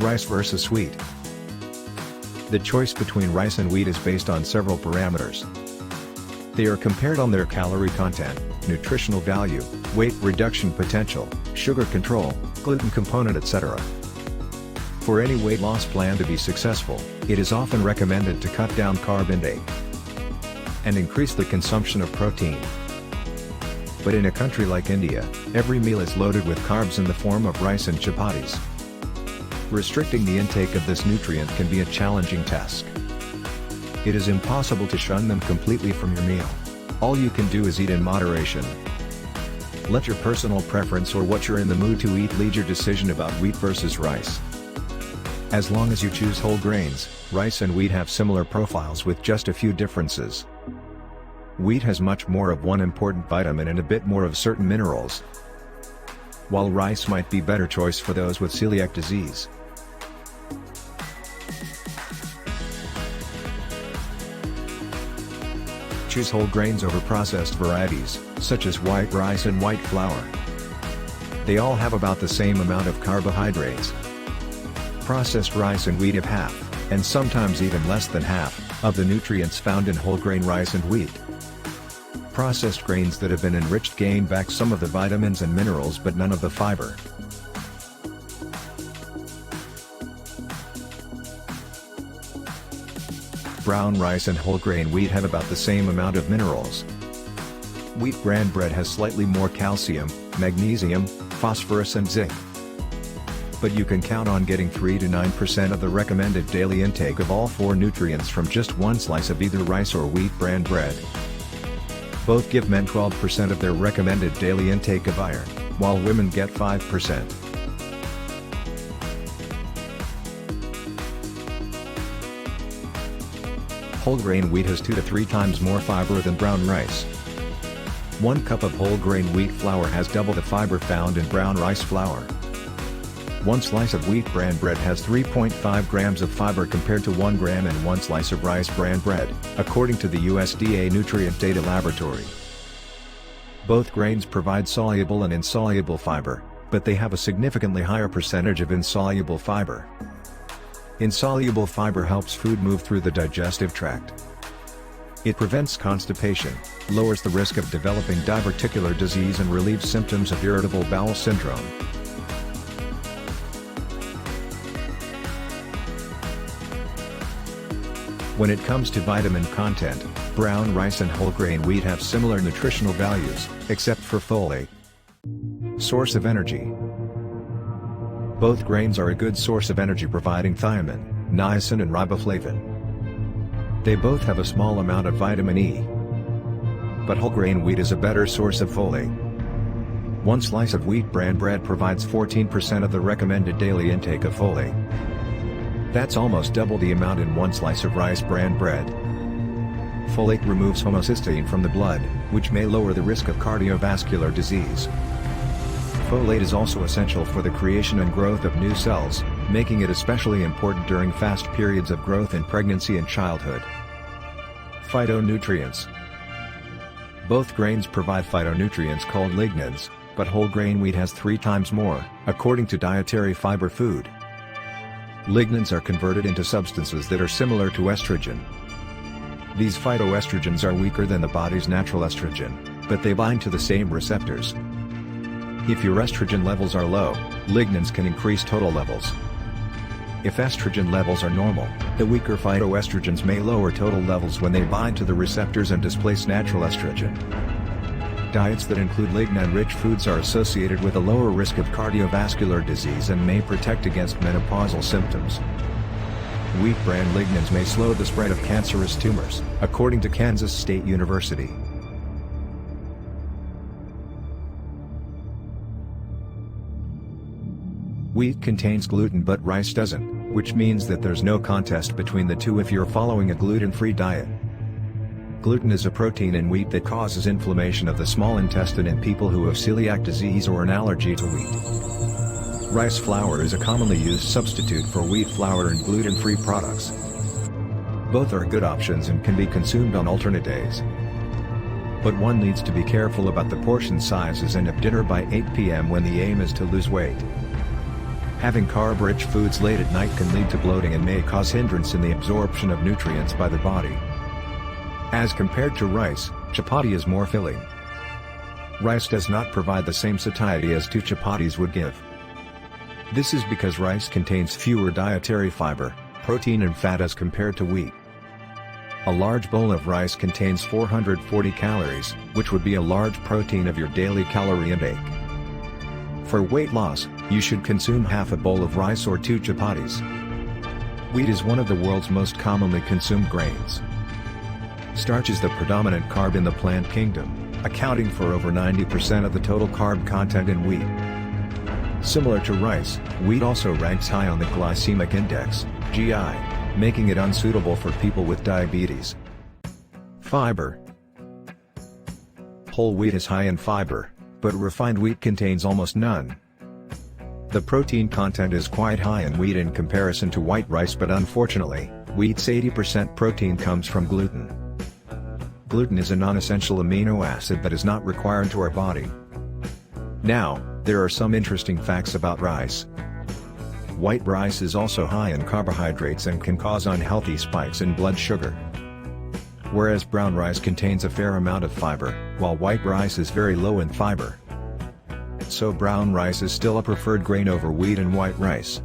Rice versus wheat. The choice between rice and wheat is based on several parameters. They are compared on their calorie content, nutritional value, weight reduction potential, sugar control, gluten component, etc. For any weight loss plan to be successful, it is often recommended to cut down carb intake and increase the consumption of protein. But in a country like India, every meal is loaded with carbs in the form of rice and chapatis. Restricting the intake of this nutrient can be a challenging task. It is impossible to shun them completely from your meal. All you can do is eat in moderation. Let your personal preference or what you're in the mood to eat lead your decision about wheat versus rice. As long as you choose whole grains, rice and wheat have similar profiles with just a few differences. Wheat has much more of one important vitamin and a bit more of certain minerals, while rice might be a better choice for those with celiac disease. Choose whole grains over processed varieties, such as white rice and white flour. They all have about the same amount of carbohydrates. Processed rice and wheat have half, and sometimes even less than half, of the nutrients found in whole grain rice and wheat. Processed grains that have been enriched gain back some of the vitamins and minerals but none of the fiber. Brown rice and whole grain wheat have about the same amount of minerals. Wheat bran bread has slightly more calcium, magnesium, phosphorus and zinc. But you can count on getting 3 to 9% of the recommended daily intake of all four nutrients from just one slice of either rice or wheat bran bread. Both give men 12% of their recommended daily intake of iron, while women get 5%. Whole grain wheat has 2 to 3 times more fiber than brown rice. 1 cup of whole grain wheat flour has double the fiber found in brown rice flour. 1 slice of wheat bran bread has 3.5 grams of fiber compared to 1 gram in 1 slice of rice bran bread, according to the USDA Nutrient Data Laboratory. Both grains provide soluble and insoluble fiber, but they have a significantly higher percentage of insoluble fiber. Insoluble fiber helps food move through the digestive tract. It prevents constipation, lowers the risk of developing diverticular disease and relieves symptoms of irritable bowel syndrome. When it comes to vitamin content, brown rice and whole grain wheat have similar nutritional values, except for folate. Source of energy. Both grains are a good source of energy, providing thiamine, niacin and riboflavin. They both have a small amount of vitamin E. But whole grain wheat is a better source of folate. 1 slice of wheat bran bread provides 14% of the recommended daily intake of folate. That's almost double the amount in 1 slice of rice bran bread. Folate removes homocysteine from the blood, which may lower the risk of cardiovascular disease. Folate is also essential for the creation and growth of new cells, making it especially important during fast periods of growth in pregnancy and childhood. Phytonutrients. Both grains provide phytonutrients called lignans, but whole grain wheat has 3 times more, according to Dietary Fiber Food. Lignans are converted into substances that are similar to estrogen. These phytoestrogens are weaker than the body's natural estrogen, but they bind to the same receptors. If your estrogen levels are low, lignans can increase total levels. If estrogen levels are normal, the weaker phytoestrogens may lower total levels when they bind to the receptors and displace natural estrogen. Diets that include lignan-rich foods are associated with a lower risk of cardiovascular disease and may protect against menopausal symptoms. Wheat bran lignans may slow the spread of cancerous tumors, according to Kansas State University. Wheat contains gluten but rice doesn't, which means that there's no contest between the two if you're following a gluten-free diet. Gluten is a protein in wheat that causes inflammation of the small intestine in people who have celiac disease or an allergy to wheat. Rice flour is a commonly used substitute for wheat flour in gluten-free products. Both are good options and can be consumed on alternate days. But one needs to be careful about the portion sizes and have dinner by 8 p.m. when the aim is to lose weight. Having carb-rich foods late at night can lead to bloating and may cause hindrance in the absorption of nutrients by the body. As compared to rice, chapati is more filling. Rice does not provide the same satiety as two chapatis would give. This is because rice contains fewer dietary fiber, protein and fat as compared to wheat. A large bowl of rice contains 440 calories, which would be a large protein of your daily calorie intake. For weight loss, you should consume half a bowl of rice or 2 chapatis. Wheat is one of the world's most commonly consumed grains. Starch is the predominant carb in the plant kingdom, accounting for over 90% of the total carb content in wheat. Similar to rice, wheat also ranks high on the glycemic index, GI, making it unsuitable for people with diabetes. Fiber. Whole wheat is high in fiber, but refined wheat contains almost none. The protein content is quite high in wheat in comparison to white rice, but unfortunately, wheat's 80% protein comes from gluten. Gluten is a non-essential amino acid that is not required to our body. Now, there are some interesting facts about rice. White rice is also high in carbohydrates and can cause unhealthy spikes in blood sugar. Whereas brown rice contains a fair amount of fiber, while white rice is very low in fiber. So brown rice is still a preferred grain over wheat and white rice.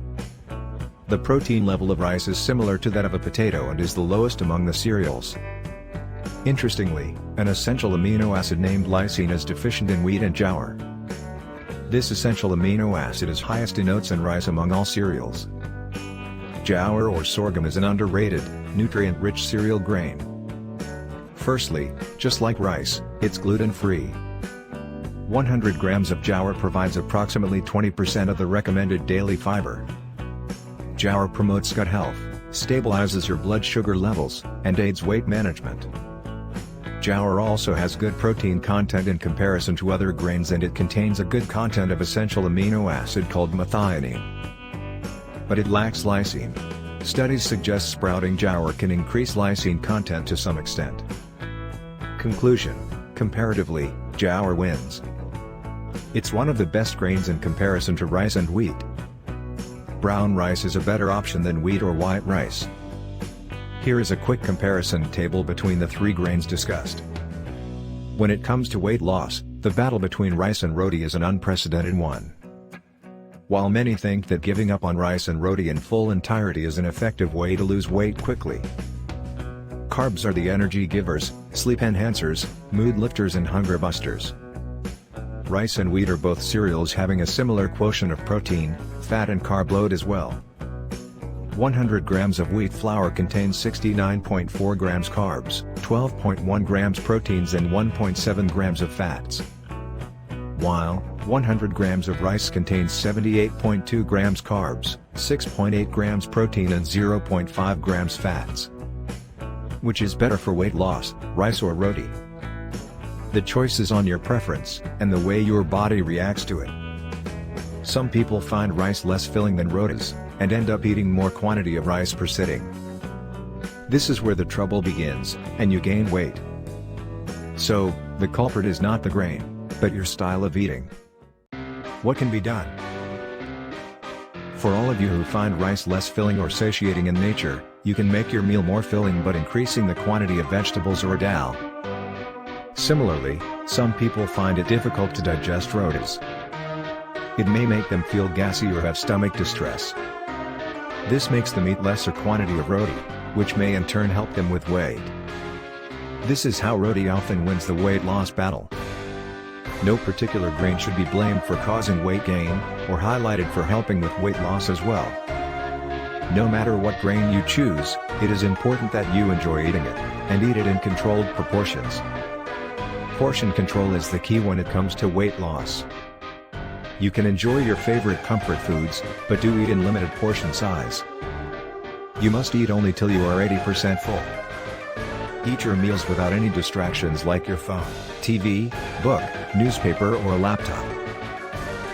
The protein level of rice is similar to that of a potato and is the lowest among the cereals. Interestingly, an essential amino acid named lysine is deficient in wheat and jowar. This essential amino acid is highest in oats and rice among all cereals. Jowar or sorghum is an underrated, nutrient-rich cereal grain. Firstly, just like rice, it's gluten-free. 100 grams of jowar provides approximately 20% of the recommended daily fiber. Jowar promotes gut health, stabilizes your blood sugar levels, and aids weight management. Jowar also has good protein content in comparison to other grains, and it contains a good content of essential amino acid called methionine. But it lacks lysine. Studies suggest sprouting jowar can increase lysine content to some extent. Conclusion: comparatively, jowar wins. It's one of the best grains in comparison to rice and wheat. Brown rice is a better option than wheat or white rice. Here is a quick comparison table between the 3 grains discussed. When it comes to weight loss, the battle between rice and roti is an unprecedented one. While many think that giving up on rice and roti in full entirety is an effective way to lose weight quickly. Carbs are the energy givers, sleep enhancers, mood lifters and hunger busters. Rice and wheat are both cereals having a similar quotient of protein, fat and carb load as well. 100 grams of wheat flour contains 69.4 grams carbs, 12.1 grams proteins and 1.7 grams of fats. While 100 grams of rice contains 78.2 grams carbs, 6.8 grams protein and 0.5 grams fats. Which is better for weight loss, rice or roti? The choice is on your preference, and the way your body reacts to it. Some people find rice less filling than rotis, and end up eating more quantity of rice per sitting. This is where the trouble begins, and you gain weight. So, the culprit is not the grain, but your style of eating. What can be done? For all of you who find rice less filling or satiating in nature, you can make your meal more filling but increasing the quantity of vegetables or dal. Similarly, some people find it difficult to digest rotis. It may make them feel gassy or have stomach distress. This makes them eat lesser quantity of roti, which may in turn help them with weight. This is how roti often wins the weight loss battle. No particular grain should be blamed for causing weight gain, or highlighted for helping with weight loss as well. No matter what grain you choose, it is important that you enjoy eating it, and eat it in controlled proportions. Portion control is the key when it comes to weight loss. You can enjoy your favorite comfort foods, but do eat in limited portion size. You must eat only till you are 80% full. Eat your meals without any distractions like your phone, TV, book, newspaper or laptop.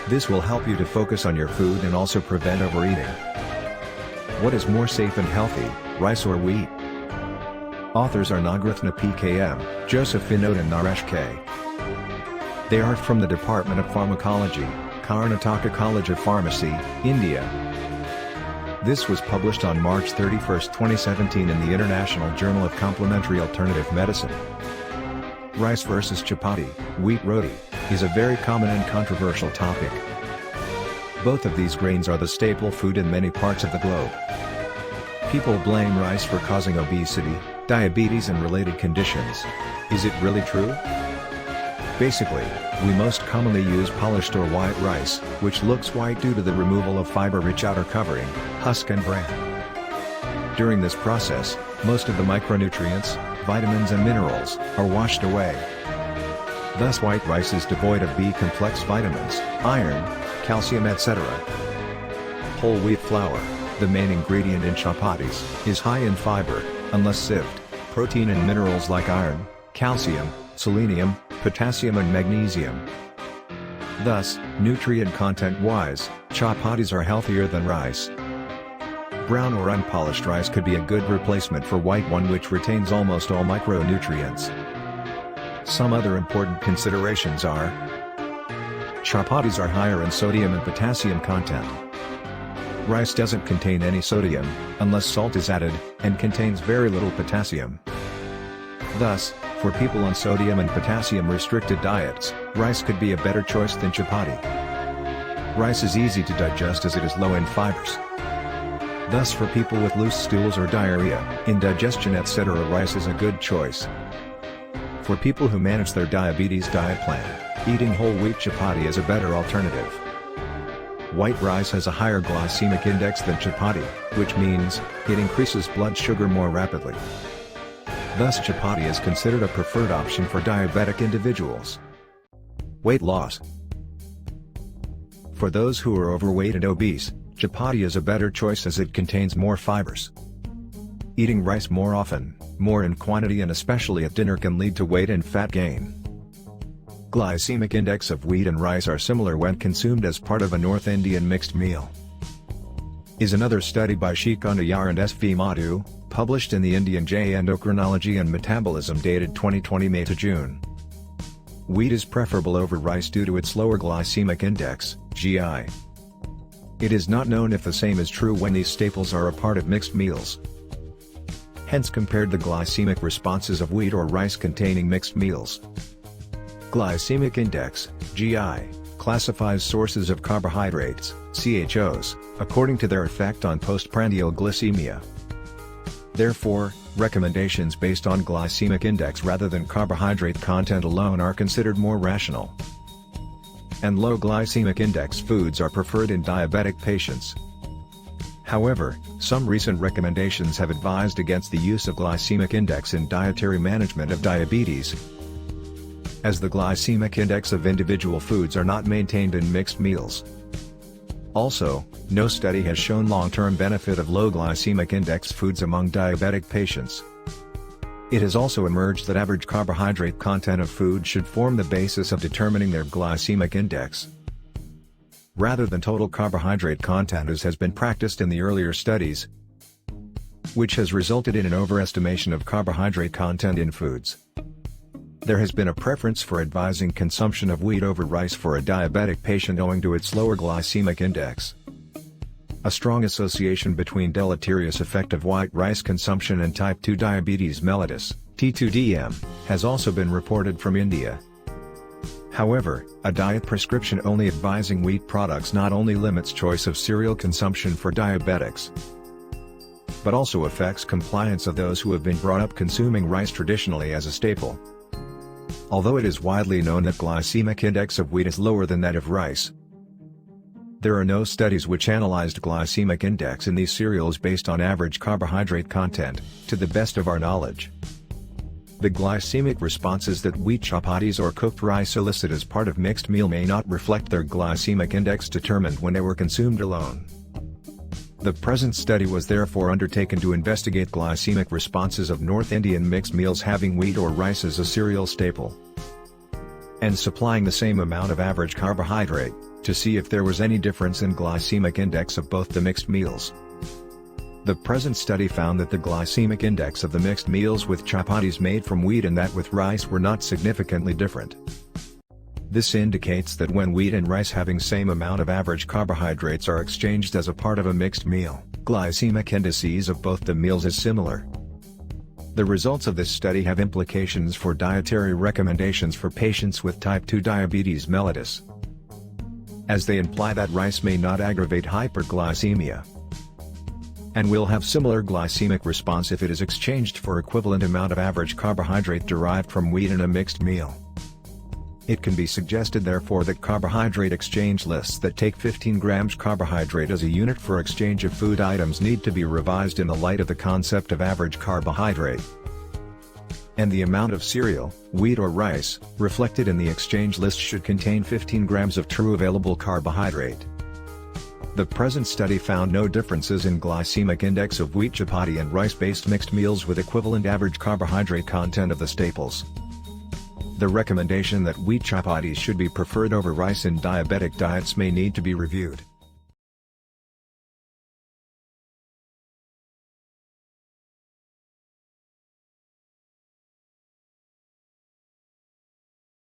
This will help you to focus on your food and also prevent overeating. What is more safe and healthy, rice or wheat? Authors are Nagrathna PKM, Joseph Vinod and Naresh K. They are from the Department of Pharmacology, Karnataka College of Pharmacy, India. This was published on March 31, 2017 in the International Journal of Complementary Alternative Medicine. Rice versus chapati, wheat roti, is a very common and controversial topic. Both of these grains are the staple food in many parts of the globe. People blame rice for causing obesity, diabetes and related conditions. Is it really true? Basically, we most commonly use polished or white rice, which looks white due to the removal of fiber-rich outer covering, husk and bran. During this process, most of the micronutrients, vitamins and minerals, are washed away. Thus white rice is devoid of B-complex vitamins, iron, calcium etc. Whole wheat flour, the main ingredient in chapatis, is high in fiber, unless sieved, protein and minerals like iron, calcium, selenium, potassium and magnesium. Thus, nutrient content-wise, chapatis are healthier than rice. Brown or unpolished rice could be a good replacement for white one which retains almost all micronutrients. Some other important considerations are: chapatis are higher in sodium and potassium content. Rice doesn't contain any sodium, unless salt is added, and contains very little potassium. Thus, for people on sodium and potassium restricted diets, rice could be a better choice than chapati. Rice is easy to digest as it is low in fibers. Thus for people with loose stools or diarrhea, indigestion etc. rice is a good choice. For people who manage their diabetes diet plan, eating whole wheat chapati is a better alternative. White rice has a higher glycemic index than chapati, which means, it increases blood sugar more rapidly. Thus chapati is considered a preferred option for diabetic individuals. Weight loss. For those who are overweight and obese, chapati is a better choice as it contains more fibers. Eating rice more often, more in quantity and especially at dinner can lead to weight and fat gain. Glycemic index of wheat and rice are similar when consumed as part of a North Indian mixed meal. Is another study by Shrikant Iyer and S.V. Madhu, published in the Indian J Endocrinology and Metabolism dated 2020 May to June. Wheat is preferable over rice due to its lower glycemic index, GI. It is not known if the same is true when these staples are a part of mixed meals. Hence compared the glycemic responses of wheat or rice containing mixed meals. Glycemic index, GI, classifies sources of carbohydrates, CHOs, according to their effect on postprandial glycemia. Therefore, recommendations based on glycemic index rather than carbohydrate content alone are considered more rational. And low glycemic index foods are preferred in diabetic patients. However, some recent recommendations have advised against the use of glycemic index in dietary management of diabetes, as the glycemic index of individual foods are not maintained in mixed meals. Also, no study has shown long-term benefit of low glycemic index foods among diabetic patients. It has also emerged that average carbohydrate content of food should form the basis of determining their glycemic index, rather than total carbohydrate content as has been practiced in the earlier studies, which has resulted in an overestimation of carbohydrate content in foods. There has been a preference for advising consumption of wheat over rice for a diabetic patient owing to its lower glycemic index. A strong association between deleterious effect of white rice consumption and type 2 diabetes mellitus, T2DM, has also been reported from India. However, a diet prescription only advising wheat products not only limits choice of cereal consumption for diabetics, but also affects compliance of those who have been brought up consuming rice traditionally as a staple. Although it is widely known that glycemic index of wheat is lower than that of rice, there are no studies which analyzed glycemic index in these cereals based on average carbohydrate content, to the best of our knowledge. The glycemic responses that wheat chapatis or cooked rice elicit as part of mixed meal may not reflect their glycemic index determined when they were consumed alone. The present study was therefore undertaken to investigate glycemic responses of North Indian mixed meals having wheat or rice as a cereal staple, and supplying the same amount of average carbohydrate, to see if there was any difference in glycemic index of both the mixed meals. The present study found that the glycemic index of the mixed meals with chapatis made from wheat and that with rice were not significantly different. This indicates that when wheat and rice having same amount of average carbohydrates are exchanged as a part of a mixed meal, glycemic indices of both the meals is similar. The results of this study have implications for dietary recommendations for patients with type 2 diabetes mellitus, as they imply that rice may not aggravate hyperglycemia and will have similar glycemic response if it is exchanged for equivalent amount of average carbohydrate derived from wheat in a mixed meal. It can be suggested therefore that carbohydrate exchange lists that take 15 grams carbohydrate as a unit for exchange of food items need to be revised in the light of the concept of average carbohydrate. And the amount of cereal, wheat or rice, reflected in the exchange list should contain 15 grams of true available carbohydrate. The present study found no differences in glycemic index of wheat chapati and rice-based mixed meals with equivalent average carbohydrate content of the staples. The recommendation that wheat chapatis should be preferred over rice in diabetic diets may need to be reviewed.